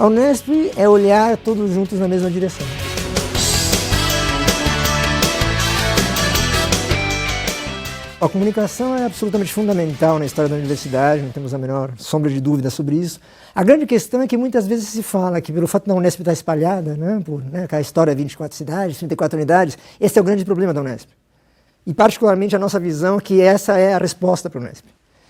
A Unesp é olhar todos juntos na mesma direção. A comunicação é absolutamente fundamental na história da universidade, não temos a menor sombra de dúvida sobre isso. A grande questão é que muitas vezes se fala que pelo fato da Unesp estar espalhada, aquela história 24 cidades, 34 unidades, esse é o grande problema da Unesp. E particularmente a nossa visão que essa é a resposta para a Unesp.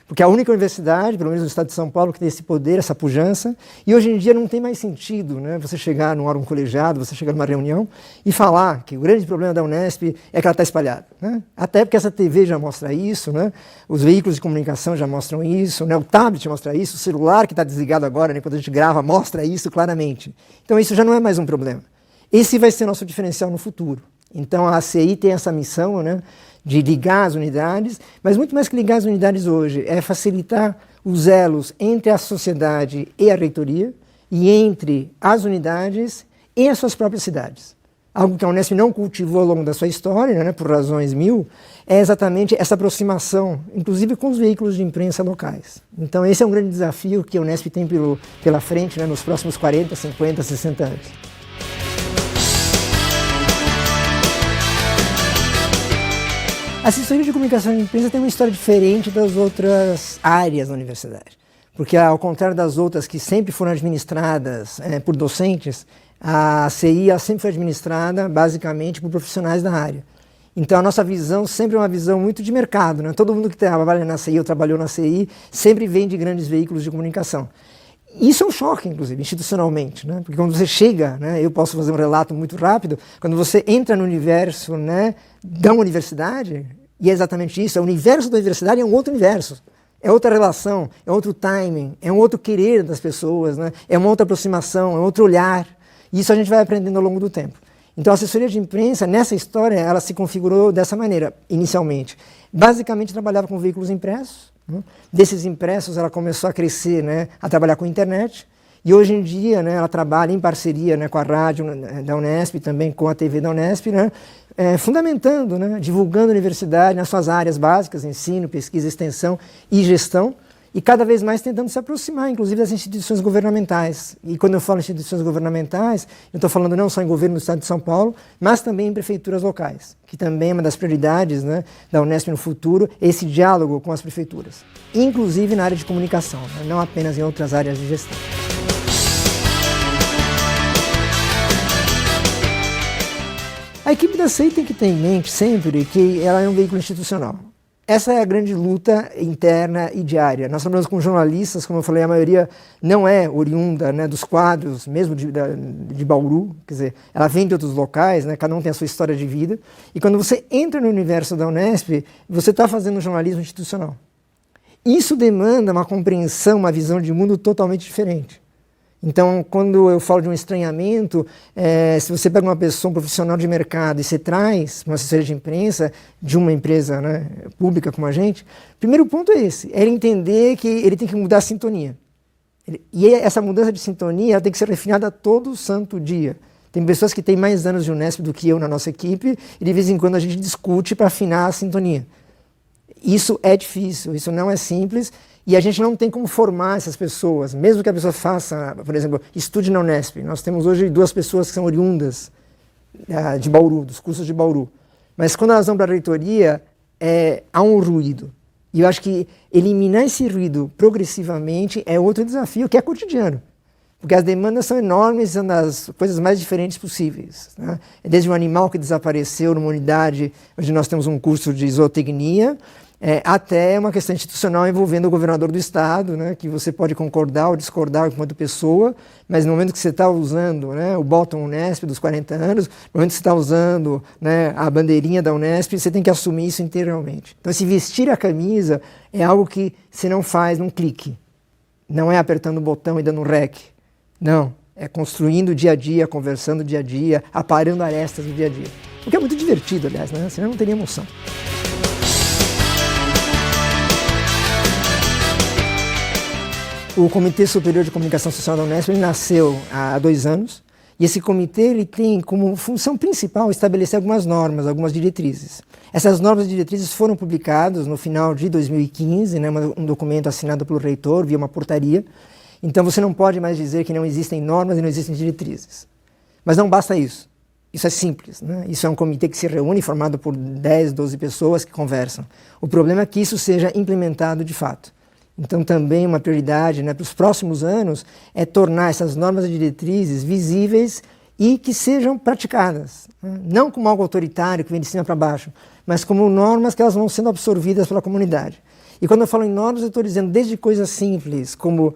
Porque é a única universidade, pelo menos no estado de São Paulo, que tem esse poder, essa pujança, e hoje em dia não tem mais sentido você chegar num órgão colegiado, você chegar numa reunião e falar que o grande problema da Unesp é que ela está espalhada. Até porque essa TV já mostra isso, os veículos de comunicação já mostram isso, o tablet mostra isso, o celular que está desligado agora, quando a gente grava, mostra isso claramente. Então isso já não é mais um problema. Esse vai ser nosso diferencial no futuro. Então a ACI tem essa missão, de ligar as unidades, mas muito mais que ligar as unidades hoje, é facilitar os elos entre a sociedade e a reitoria, e entre as unidades e as suas próprias cidades. Algo que a Unesp não cultivou ao longo da sua história, por razões mil, é exatamente essa aproximação, inclusive com os veículos de imprensa locais. Então esse é um grande desafio que a Unesp tem pela frente, nos próximos 40, 50, 60 anos. A assessoria de comunicação e imprensa tem uma história diferente das outras áreas da universidade. Porque, ao contrário das outras que sempre foram administradas por docentes, a CI sempre foi administrada basicamente por profissionais da área. Então a nossa visão sempre é uma visão muito de mercado. Todo mundo que trabalha na CI ou trabalhou na CI sempre vem de grandes veículos de comunicação. Isso é um choque, inclusive, institucionalmente, porque quando você chega, eu posso fazer um relato muito rápido, quando você entra no universo da universidade, e é exatamente isso, o universo da universidade é um outro universo, é outra relação, é outro timing, é um outro querer das pessoas, é uma outra aproximação, é outro olhar, e isso a gente vai aprendendo ao longo do tempo. Então a assessoria de imprensa, nessa história, ela se configurou dessa maneira, inicialmente. Basicamente trabalhava com veículos impressos. Desses impressos ela começou a crescer, a trabalhar com internet, e hoje em dia ela trabalha em parceria com a rádio da Unesp, também com a TV da Unesp, fundamentando, divulgando a universidade nas suas áreas básicas, ensino, pesquisa, extensão e gestão, e cada vez mais tentando se aproximar, inclusive, das instituições governamentais. E quando eu falo instituições governamentais, eu estou falando não só em governo do estado de São Paulo, mas também em prefeituras locais, que também é uma das prioridades da Unesp no futuro, esse diálogo com as prefeituras, inclusive na área de comunicação, não apenas em outras áreas de gestão. A equipe da CI tem que ter em mente sempre que ela é um veículo institucional. Essa é a grande luta interna e diária. Nós trabalhamos com jornalistas, como eu falei, a maioria não é oriunda dos quadros, mesmo de Bauru, quer dizer, ela vem de outros locais, cada um tem a sua história de vida. E quando você entra no universo da Unesp, você está fazendo um jornalismo institucional. Isso demanda uma compreensão, uma visão de mundo totalmente diferente. Então, quando eu falo de um estranhamento, se você pega uma pessoa, um profissional de mercado, e você traz uma assessoria de imprensa de uma empresa pública como a gente, o primeiro ponto é esse, é ele entender que ele tem que mudar a sintonia. E essa mudança de sintonia ela tem que ser refinada todo santo dia. Tem pessoas que têm mais anos de Unesp do que eu na nossa equipe, e de vez em quando a gente discute para afinar a sintonia. Isso é difícil, isso não é simples, e a gente não tem como formar essas pessoas, mesmo que a pessoa faça, por exemplo, estude na Unesp. Nós temos hoje 2 pessoas que são oriundas de Bauru, dos cursos de Bauru. Mas quando elas vão para a reitoria, há um ruído. E eu acho que eliminar esse ruído progressivamente é outro desafio, que é cotidiano. Porque as demandas são enormes, são das coisas mais diferentes possíveis. Desde um animal que desapareceu numa unidade onde nós temos um curso de zootecnia, até uma questão institucional envolvendo o governador do estado, que você pode concordar ou discordar enquanto pessoa, mas no momento que você está usando o bottom Unesp dos 40 anos, no momento que você está usando a bandeirinha da Unesp, você tem que assumir isso integralmente. Então, se vestir a camisa é algo que você não faz num clique. Não é apertando o botão e dando um rec. Não, é construindo dia a dia, conversando dia a dia, aparando arestas do dia a dia. O que é muito divertido, aliás, senão não teria emoção. O Comitê Superior de Comunicação Social da Unesp nasceu há 2 anos, e esse comitê ele tem como função principal estabelecer algumas normas, algumas diretrizes. Essas normas e diretrizes foram publicadas no final de 2015, um documento assinado pelo reitor via uma portaria, Então você não pode mais dizer que não existem normas e não existem diretrizes. Mas não basta isso. Isso é simples, né? Isso é um comitê que se reúne, formado por 10, 12 pessoas que conversam. O problema é que isso seja implementado de fato. Então também uma prioridade, né, para os próximos anos é tornar essas normas e diretrizes visíveis e que sejam praticadas. Né? Não como algo autoritário que vem de cima para baixo, mas como normas que elas vão sendo absorvidas pela comunidade. E quando eu falo em normas, eu estou dizendo desde coisas simples, como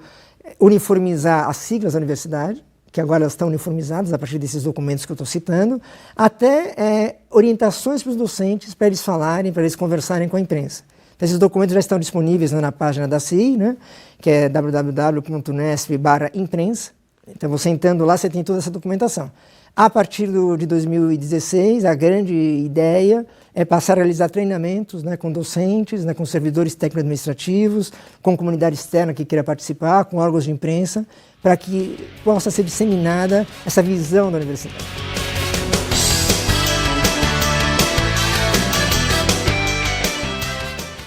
uniformizar as siglas da universidade, que agora elas estão uniformizadas a partir desses documentos que eu estou citando, até orientações para os docentes, para eles falarem, para eles conversarem com a imprensa. Então, esses documentos já estão disponíveis na página da CI, né, que é www.unesp/imprensa. Então, você entrando lá, você tem toda essa documentação. A partir de 2016, a grande ideia é passar a realizar treinamentos, né, com docentes, né, com servidores técnico-administrativos, com comunidade externa que queira participar, com órgãos de imprensa, para que possa ser disseminada essa visão da universidade.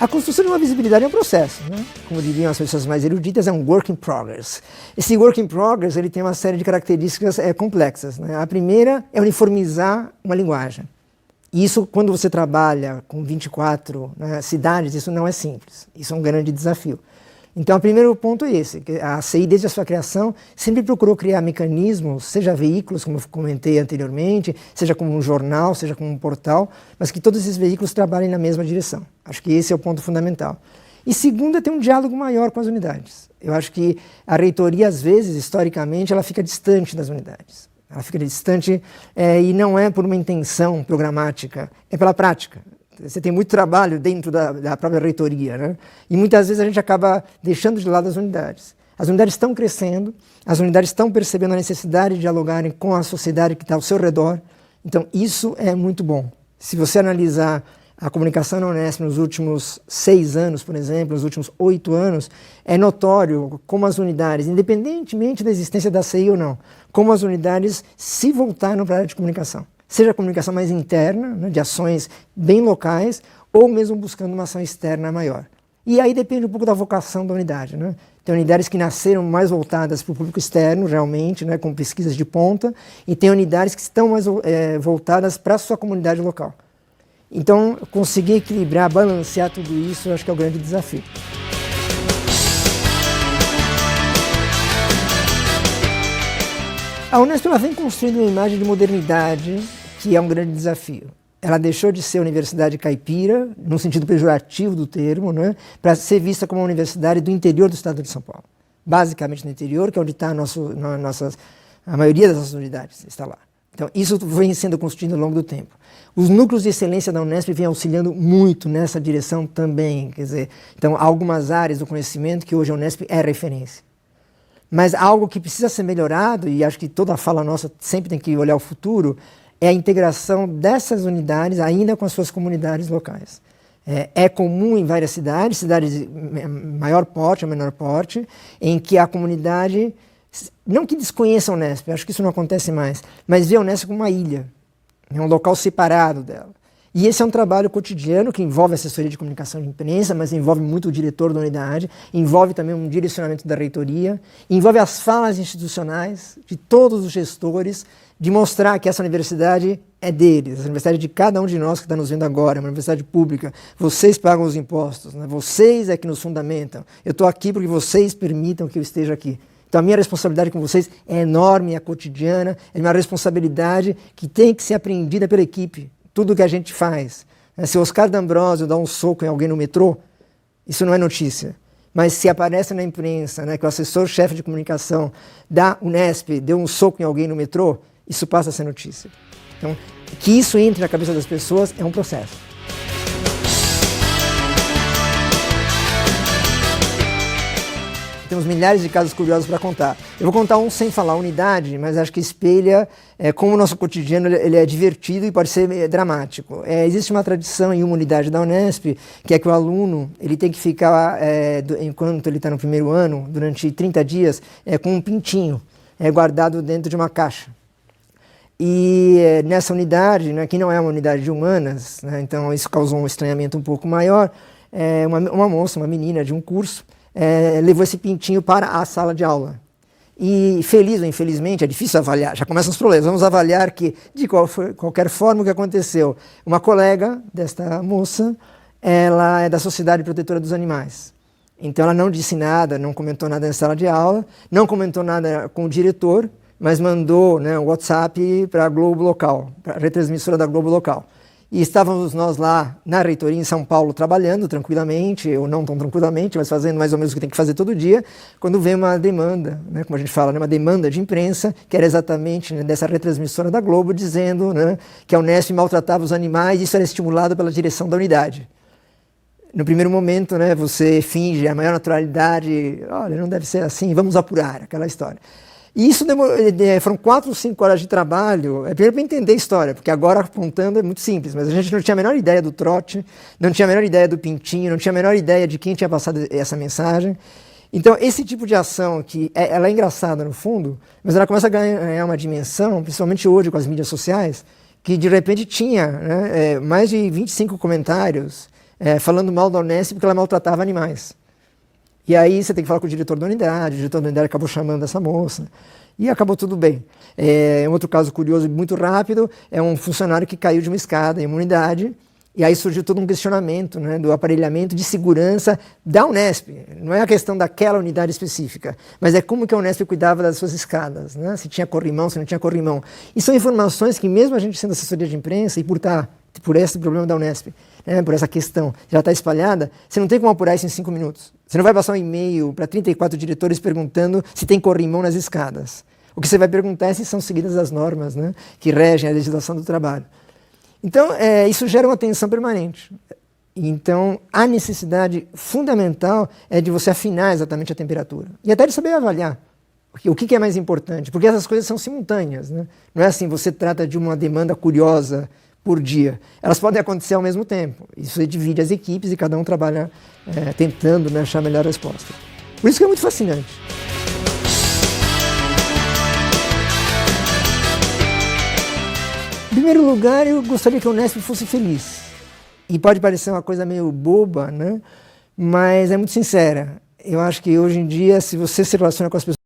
A construção de uma visibilidade é um processo, né? Como diriam as pessoas mais eruditas, é um work in progress. Esse work in progress ele tem uma série de características complexas, né? A primeira é uniformizar uma linguagem. E isso, quando você trabalha com 24 cidades, isso não é simples. Isso é um grande desafio. Então, o primeiro ponto é esse, que a CI, desde a sua criação, sempre procurou criar mecanismos, seja veículos, como eu comentei anteriormente, seja como um jornal, seja como um portal, mas que todos esses veículos trabalhem na mesma direção. Acho que esse é o ponto fundamental. E segundo, é ter um diálogo maior com as unidades. Eu acho que a reitoria, às vezes, historicamente, ela fica distante das unidades. Ela fica distante e não é por uma intenção programática, é pela prática. Você tem muito trabalho dentro da própria reitoria, né? E muitas vezes a gente acaba deixando de lado as unidades. As unidades estão crescendo, as unidades estão percebendo a necessidade de dialogarem com a sociedade que está ao seu redor. Então, isso é muito bom. Se você analisar a comunicação na Unesp nos últimos 6 anos, por exemplo, nos últimos 8 anos, é notório como as unidades, independentemente da existência da CI ou não, como as unidades se voltaram para a área de comunicação. Seja a comunicação mais interna, né, de ações bem locais, ou mesmo buscando uma ação externa maior. E aí depende um pouco da vocação da unidade, né? Tem unidades que nasceram mais voltadas para o público externo, realmente, né, com pesquisas de ponta, e tem unidades que estão mais voltadas para a sua comunidade local. Então, conseguir equilibrar, balancear tudo isso, eu acho que é o grande desafio. A Unesp ela vem construindo uma imagem de modernidade que é um grande desafio. Ela deixou de ser universidade caipira, no sentido pejorativo do termo, né, para ser vista como uma universidade do interior do estado de São Paulo. Basicamente no interior, que é onde está a maioria das nossas unidades está lá. Então, isso vem sendo construído ao longo do tempo. Os núcleos de excelência da Unesp vêm auxiliando muito nessa direção também. Quer dizer, então, há algumas áreas do conhecimento que hoje a Unesp é referência. Mas algo que precisa ser melhorado, e acho que toda a fala nossa sempre tem que olhar o futuro, é a integração dessas unidades ainda com as suas comunidades locais. É comum em várias cidades de maior porte ou menor porte, em que a comunidade, não que desconheça a Unesp, acho que isso não acontece mais, mas vê a Unesp como uma ilha, é um local separado dela. E esse é um trabalho cotidiano que envolve assessoria de comunicação de imprensa, mas envolve muito o diretor da unidade, envolve também um direcionamento da reitoria, envolve as falas institucionais de todos os gestores, de mostrar que essa universidade é deles, a universidade de cada um de nós que está nos vendo agora, é uma universidade pública, vocês pagam os impostos, né? Vocês é que nos fundamentam, eu estou aqui porque vocês permitam que eu esteja aqui. Então a minha responsabilidade com vocês é enorme, é cotidiana, é uma responsabilidade que tem que ser apreendida pela equipe. Tudo que a gente faz. Se o Oscar D'Ambrosio dá um soco em alguém no metrô, isso não é notícia. Mas se aparece na imprensa, né, que o assessor-chefe de comunicação da Unesp deu um soco em alguém no metrô, isso passa a ser notícia. Então, que isso entre na cabeça das pessoas é um processo. Temos milhares de casos curiosos para contar. Eu vou contar um sem falar unidade, mas acho que espelha como o nosso cotidiano ele é divertido e pode ser dramático. Existe uma tradição em uma unidade da Unesp, que é que o aluno ele tem que ficar, enquanto ele está no primeiro ano, durante 30 dias, com um pintinho guardado dentro de uma caixa. E nessa unidade, né, que não é uma unidade de humanas, né, então isso causou um estranhamento um pouco maior, uma moça, uma menina de um curso, levou esse pintinho para a sala de aula. E feliz ou infelizmente, é difícil avaliar, já começam os problemas. Vamos avaliar que, de qualquer forma, o que aconteceu? Uma colega desta moça, ela é da Sociedade Protetora dos Animais. Então ela não disse nada, não comentou nada na sala de aula, não comentou nada com o diretor, mas mandou, né, um WhatsApp para a Globo local, para a retransmissora da Globo local. E estávamos nós lá na reitoria em São Paulo trabalhando tranquilamente, ou não tão tranquilamente, mas fazendo mais ou menos o que tem que fazer todo dia, quando veio uma demanda, né, como a gente fala, né, uma demanda de imprensa, que era exatamente, né, dessa retransmissora da Globo, dizendo, né, que a Unesp maltratava os animais e isso era estimulado pela direção da unidade. No primeiro momento, né, você finge a maior naturalidade, olha, não deve ser assim, vamos apurar, aquela história. E isso foram 4 ou 5 horas de trabalho, primeiro para entender a história, porque agora apontando é muito simples, mas a gente não tinha a menor ideia do trote, não tinha a menor ideia do pintinho, não tinha a menor ideia de quem tinha passado essa mensagem. Então, esse tipo de ação, que ela é engraçada no fundo, mas ela começa a ganhar uma dimensão, principalmente hoje com as mídias sociais, que de repente tinha, né, mais de 25 comentários falando mal da Unesp porque ela maltratava animais. E aí você tem que falar com o diretor da unidade, o diretor da unidade acabou chamando essa moça, e acabou tudo bem. Um outro caso curioso e muito rápido, é um funcionário que caiu de uma escada em uma unidade, e aí surgiu todo um questionamento, né, do aparelhamento de segurança da Unesp. Não é a questão daquela unidade específica, mas é como que a Unesp cuidava das suas escadas, né, se tinha corrimão, se não tinha corrimão. E são informações que mesmo a gente sendo assessoria de imprensa, e por esse problema da Unesp, né, por essa questão já está espalhada, você não tem como apurar isso em 5 minutos. Você não vai passar um e-mail para 34 diretores perguntando se tem corrimão nas escadas. O que você vai perguntar é se são seguidas as normas, né, que regem a legislação do trabalho. Então, isso gera uma tensão permanente. Então, a necessidade fundamental é de você afinar exatamente a temperatura. E até de saber avaliar o que é mais importante, porque essas coisas são simultâneas, né? Não é assim, você trata de uma demanda curiosa por dia. Elas podem acontecer ao mesmo tempo. Isso divide as equipes e cada um trabalha tentando, né, achar a melhor resposta. Por isso que é muito fascinante. Em primeiro lugar, eu gostaria que a Unesp fosse feliz. E pode parecer uma coisa meio boba, né? Mas é muito sincera. Eu acho que hoje em dia, se você se relaciona com as pessoas